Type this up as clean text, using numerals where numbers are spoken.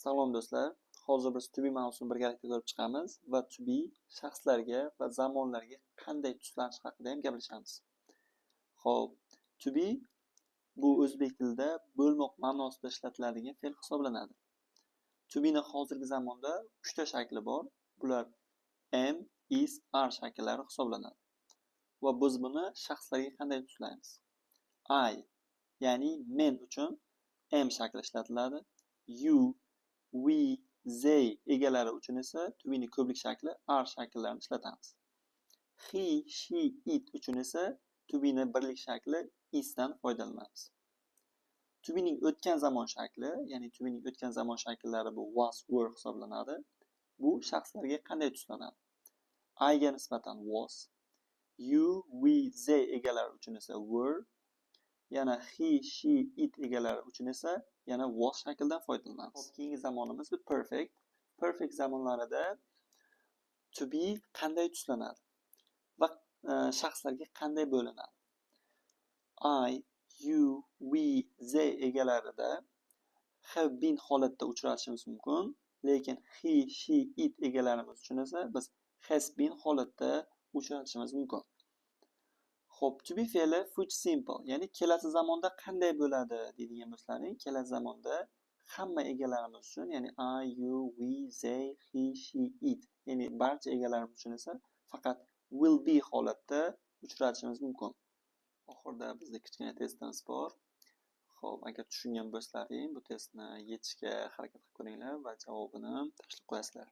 Salom do'stlar. Hozir biz to be mavzusini birgalikda ko'rib chiqamiz va to be shaxslarga va zamonlarga qanday tuslanishi haqida ham gaplashamiz. Xo'p, to be bu o'zbek tilida bo'lmoq ma'nosida ishlatiladigan fe'l hisoblanadi. To be ning hozirgi zamonda 3 ta shakli bor. Bular am, is, are shakllari hisoblanadi. Va biz buni shaxslarga qanday tuslaymiz? I, ya'ni men uchun am shakli ishlatiladi. You, we, they egalari uchun esa to be ning ko'plik shakli are shakllarini ishlatamiz. He, she, it uchun esa to be ning birlik shakli is dan foydalanamiz. To be ning o'tgan zamon shakli, ya'ni to be ning o'tgan zamon shakllari bu was, were hisoblanadi. Bu shaxslarga qanday tuslanadi? I ga nisbatan was, you, we, they egalari uchun esa were, yana he, she, it egalari uchun esa yana was shaklidan foydalanamiz. Keyingi zamonimiz bu perfect. Perfect zamonlarida to be qanday tuslanadi va shaxslarga qanday bo'linadi? I, you, we, they egalarida have been holatda uchratishimiz mumkin, lekin he, she, it egalarimiz uchun esa biz has been holatda uchratishimiz mumkin. Xo'p, to be fe'li future simple, ya'ni kelasi zamonda qanday bo'ladi deydigan bo'lsalaring, kelasi zamonda hamma egalarimiz uchun, ya'ni I, you, we, they, he, she, it, ya'ni barcha egalarimiz uchun esa faqat will be holatda uchratishimiz mumkin. Oxirida bizda kichkina testimiz bor. Xo'p, agar tushungan bo'lsalaring, bu testni yechishga harakat qilib ko'ringlar va javobini tashlab qo'yasizlar.